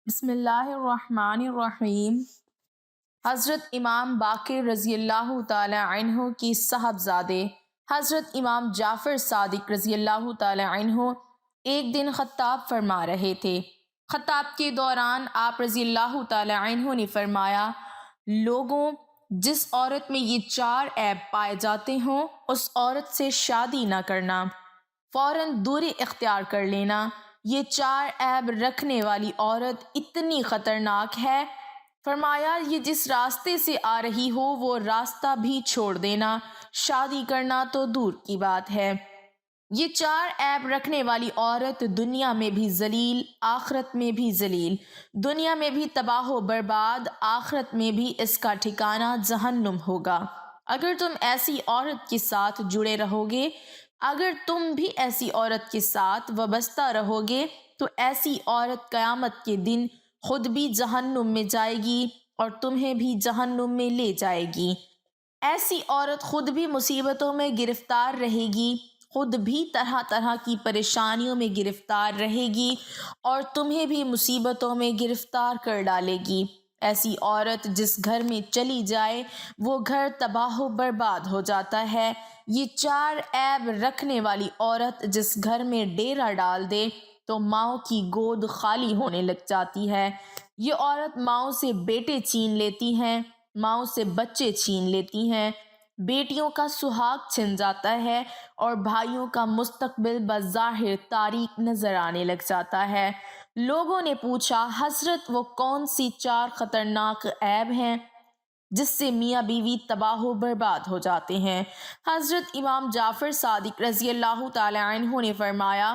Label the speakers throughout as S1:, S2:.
S1: بسم اللہ الرحمن الرحیم۔ حضرت امام باقر رضی اللہ تعالی عنہ کی صاحبزادے حضرت امام جعفر صادق رضی اللہ تعالی عنہ ایک دن خطاب فرما رہے تھے۔ خطاب کے دوران آپ رضی اللہ تعالی عنہ نے فرمایا، لوگوں، جس عورت میں یہ 4 عیب پائے جاتے ہوں اس عورت سے شادی نہ کرنا، فوراً دوری اختیار کر لینا۔ یہ 4 عیب رکھنے والی عورت اتنی خطرناک ہے، فرمایا یہ جس راستے سے آ رہی ہو وہ راستہ بھی چھوڑ دینا، شادی کرنا تو دور کی بات ہے۔ یہ 4 عیب رکھنے والی عورت دنیا میں بھی ذلیل، آخرت میں بھی ذلیل، دنیا میں بھی تباہ و برباد، آخرت میں بھی اس کا ٹھکانہ جہنم ہوگا۔ اگر تم ایسی عورت کے ساتھ جڑے رہو گے، اگر تم بھی ایسی عورت کے ساتھ وابستہ رہو گے تو ایسی عورت قیامت کے دن خود بھی جہنم میں جائے گی اور تمہیں بھی جہنم میں لے جائے گی۔ ایسی عورت خود بھی مصیبتوں میں گرفتار رہے گی، خود بھی طرح طرح کی پریشانیوں میں گرفتار رہے گی اور تمہیں بھی مصیبتوں میں گرفتار کر ڈالے گی۔ ایسی عورت جس گھر میں چلی جائے وہ گھر تباہ و برباد ہو جاتا ہے۔ یہ 4 عیب رکھنے والی عورت جس گھر میں ڈیرا ڈال دے تو ماؤں کی گود خالی ہونے لگ جاتی ہے۔ یہ عورت ماؤں سے بیٹے چھین لیتی ہیں، ماؤں سے بچے چھین لیتی ہیں، بیٹیوں کا سہاگ چھن جاتا ہے اور بھائیوں کا مستقبل بظاہر تاریک نظر آنے لگ جاتا ہے۔ لوگوں نے پوچھا، حضرت وہ کون سی 4 خطرناک عیب ہیں جس سے میاں بیوی تباہ و برباد ہو جاتے ہیں؟ حضرت امام جعفر صادق رضی اللہ تعالی عنہ نے فرمایا،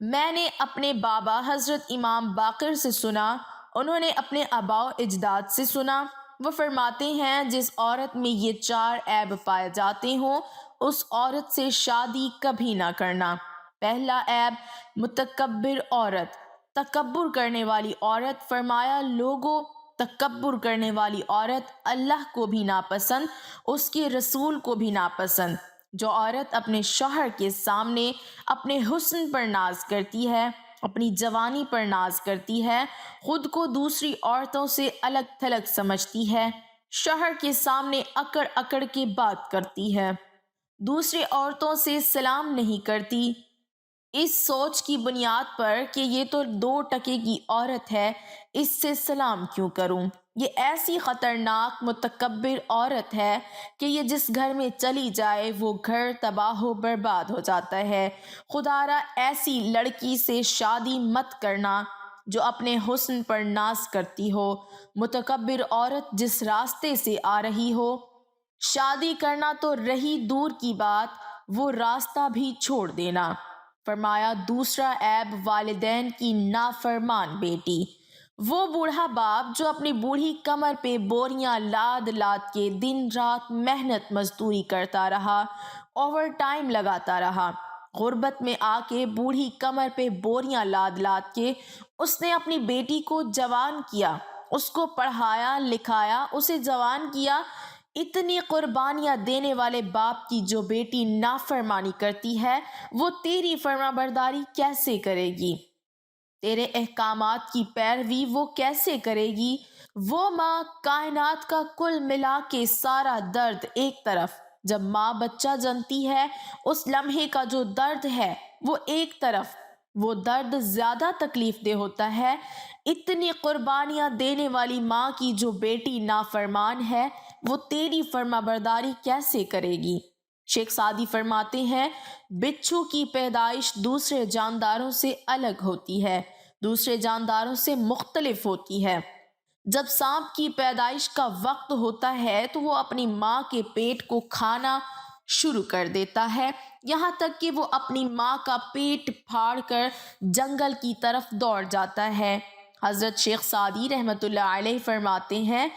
S1: میں نے اپنے بابا حضرت امام باقر سے سنا، انہوں نے اپنے آباء و اجداد سے سنا، وہ فرماتے ہیں جس عورت میں یہ 4 عیب پائے جاتے ہوں اس عورت سے شادی کبھی نہ کرنا۔ پہلا عیب، متکبر عورت، تکبر کرنے والی عورت۔ فرمایا، لوگوں، تکبر کرنے والی عورت اللہ کو بھی ناپسند، اس کے رسول کو بھی ناپسند۔ جو عورت اپنے شوہر کے سامنے اپنے حسن پر ناز کرتی ہے، اپنی جوانی پر ناز کرتی ہے، خود کو دوسری عورتوں سے الگ تھلگ سمجھتی ہے، شوہر کے سامنے اکڑ اکڑ کے بات کرتی ہے، دوسری عورتوں سے سلام نہیں کرتی، اس سوچ کی بنیاد پر کہ یہ تو 2 ٹکے کی عورت ہے، اس سے سلام کیوں کروں۔ یہ ایسی خطرناک متکبر عورت ہے کہ یہ جس گھر میں چلی جائے وہ گھر تباہ و برباد ہو جاتا ہے۔ خدا را ایسی لڑکی سے شادی مت کرنا جو اپنے حسن پر ناز کرتی ہو۔ متکبر عورت جس راستے سے آ رہی ہو، شادی کرنا تو رہی دور کی بات، وہ راستہ بھی چھوڑ دینا۔ فرمایا، دوسرا عیب، والدین کی نافرمان بیٹی۔ وہ بوڑھا باپ جو اپنی بوڑھی کمر پہ بوریاں لاد لاد کے دن رات محنت مزدوری کرتا رہا، اوور ٹائم لگاتا رہا، غربت میں آ کے بوڑھی کمر پہ بوریاں لاد لاد کے اس نے اپنی بیٹی کو جوان کیا، اس کو پڑھایا لکھایا، اسے جوان کیا۔ اتنی قربانیاں دینے والے باپ کی جو بیٹی نافرمانی کرتی ہے وہ تیری فرما برداری کیسے کرے گی؟ تیرے احکامات کی پیروی وہ کیسے کرے گی؟ وہ ماں، کائنات کا کل ملا کے سارا درد ایک طرف، جب ماں بچہ جنتی ہے اس لمحے کا جو درد ہے وہ ایک طرف، وہ درد زیادہ تکلیف دہ ہوتا ہے۔ اتنی قربانیاں دینے والی ماں کی جو بیٹی نافرمان ہے وہ تیری فرما برداری کیسے کرے گی؟ شیخ سعدی فرماتے ہیں، بچھو کی پیدائش دوسرے جانداروں سے الگ ہوتی ہے، دوسرے جانداروں سے مختلف ہوتی ہے۔ جب سانپ کی پیدائش کا وقت ہوتا ہے تو وہ اپنی ماں کے پیٹ کو کھانا شروع کر دیتا ہے، یہاں تک کہ وہ اپنی ماں کا پیٹ پھاڑ کر جنگل کی طرف دوڑ جاتا ہے۔ حضرت شیخ سعدی رحمۃ اللہ علیہ فرماتے ہیں،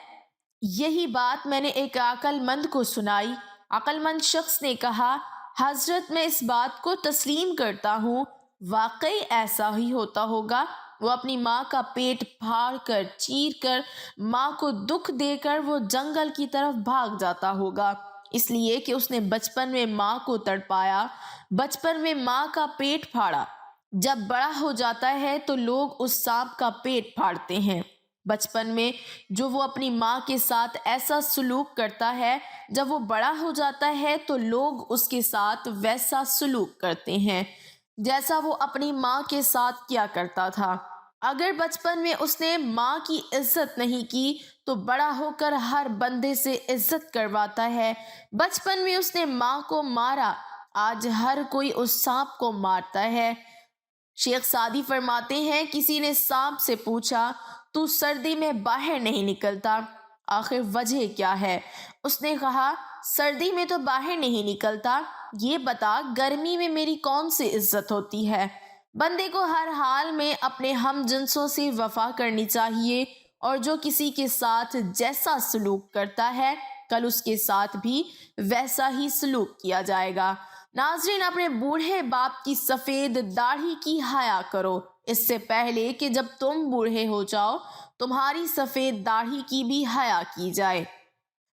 S1: یہی بات میں نے ایک عقل مند کو سنائی۔ عقل مند شخص نے کہا، حضرت میں اس بات کو تسلیم کرتا ہوں، واقعی ایسا ہی ہوتا ہوگا۔ وہ اپنی ماں کا پیٹ پھاڑ کر چیر کر ماں کو دکھ دے کر وہ جنگل کی طرف بھاگ جاتا ہوگا، اس لیے کہ اس نے بچپن میں ماں کو تڑپایا، بچپن میں ماں کا پیٹ پھاڑا، جب بڑا ہو جاتا ہے تو لوگ اس سانپ کا پیٹ پھاڑتے ہیں۔ بچپن میں جو وہ اپنی ماں کے ساتھ ایسا سلوک کرتا ہے، جب وہ بڑا ہو جاتا ہے تو لوگ اس کے ساتھ ویسا سلوک کرتے ہیں جیسا وہ اپنی ماں کے ساتھ کیا کرتا تھا۔ اگر بچپن میں اس نے ماں کی عزت نہیں کی تو بڑا ہو کر ہر بندے سے عزت کرواتا ہے۔ بچپن میں اس نے ماں کو مارا، آج ہر کوئی اس سانپ کو مارتا ہے۔ شیخ سعدی فرماتے ہیں، کسی نے سانپ سے پوچھا، تو سردی میں باہر نہیں نکلتا، آخر وجہ کیا ہے؟ اس نے کہا، سردی میں تو باہر نہیں نکلتا، یہ بتا گرمی میں میری کون سی عزت ہوتی ہے؟ بندے کو ہر حال میں اپنے ہم جنسوں سے وفا کرنی چاہیے، اور جو کسی کے ساتھ جیسا سلوک کرتا ہے کل اس کے ساتھ بھی ویسا ہی سلوک کیا جائے گا۔ ناظرین، اپنے بوڑھے باپ کی سفید داڑھی کی حیا کرو، اس سے پہلے کہ جب تم بوڑھے ہو جاؤ تمہاری سفید داڑھی کی بھی حیا کی جائے۔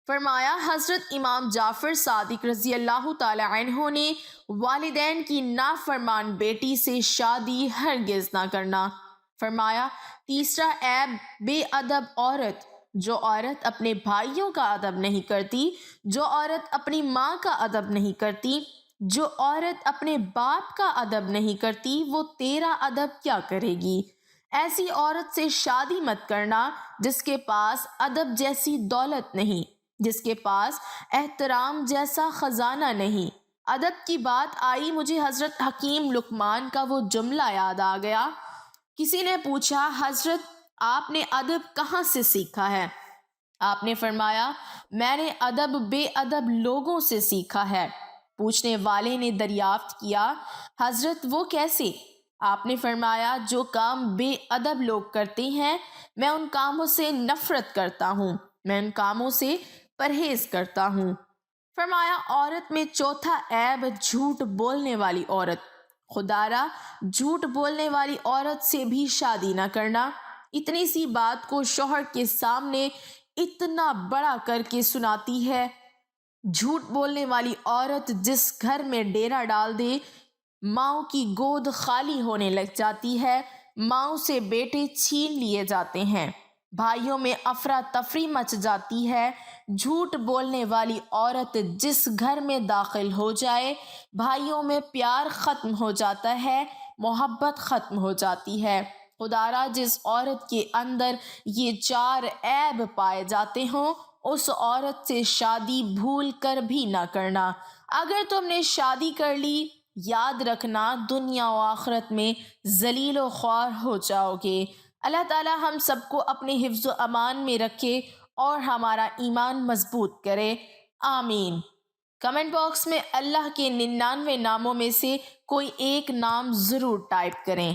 S1: فرمایا، حضرت امام جعفر صادق رضی اللہ تعالی عنہ نے والدین کی نافرمان بیٹی سے شادی ہرگز نہ کرنا۔ فرمایا، تیسرا عیب بے ادب عورت، جو عورت اپنے بھائیوں کا ادب نہیں کرتی، جو عورت اپنی ماں کا ادب نہیں کرتی، جو عورت اپنے باپ کا ادب نہیں کرتی، وہ تیرا ادب کیا کرے گی؟ ایسی عورت سے شادی مت کرنا جس کے پاس ادب جیسی دولت نہیں، جس کے پاس احترام جیسا خزانہ نہیں۔ ادب کی بات آئی، مجھے حضرت حکیم لقمان کا وہ جملہ یاد آ گیا۔ کسی نے پوچھا، حضرت آپ نے ادب کہاں سے سیکھا ہے؟ آپ نے فرمایا، میں نے ادب بے ادب لوگوں سے سیکھا ہے۔ پوچھنے والے نے دریافت کیا، حضرت وہ کیسے؟ آپ نے فرمایا، جو کام بے ادب لوگ کرتے ہیں میں ان کاموں سے نفرت کرتا ہوں، میں ان کاموں سے پرہیز کرتا ہوں۔ فرمایا، عورت میں چوتھا عیب جھوٹ بولنے والی عورت۔ خدارا، جھوٹ بولنے والی عورت سے بھی شادی نہ کرنا۔ اتنی سی بات کو شوہر کے سامنے اتنا بڑا کر کے سناتی ہے۔ جھوٹ بولنے والی عورت جس گھر میں ڈیرا ڈال دے، ماؤں کی گود خالی ہونے لگ جاتی ہے، ماؤں سے بیٹے چھین لیے جاتے ہیں، بھائیوں میں افراتفری مچ جاتی ہے۔ جھوٹ بولنے والی عورت جس گھر میں داخل ہو جائے، بھائیوں میں پیار ختم ہو جاتا ہے، محبت ختم ہو جاتی ہے۔ خدارا، جس عورت کے اندر یہ 4 عیب پائے جاتے ہوں اس عورت سے شادی بھول کر بھی نہ کرنا۔ اگر تم نے شادی کر لی، یاد رکھنا دنیا و آخرت میں ذلیل و خوار ہو جاؤ گے۔ اللہ تعالی ہم سب کو اپنے حفظ و امان میں رکھے اور ہمارا ایمان مضبوط کرے، آمین۔ کمنٹ باکس میں اللہ کے 99 ناموں میں سے کوئی ایک نام ضرور ٹائپ کریں۔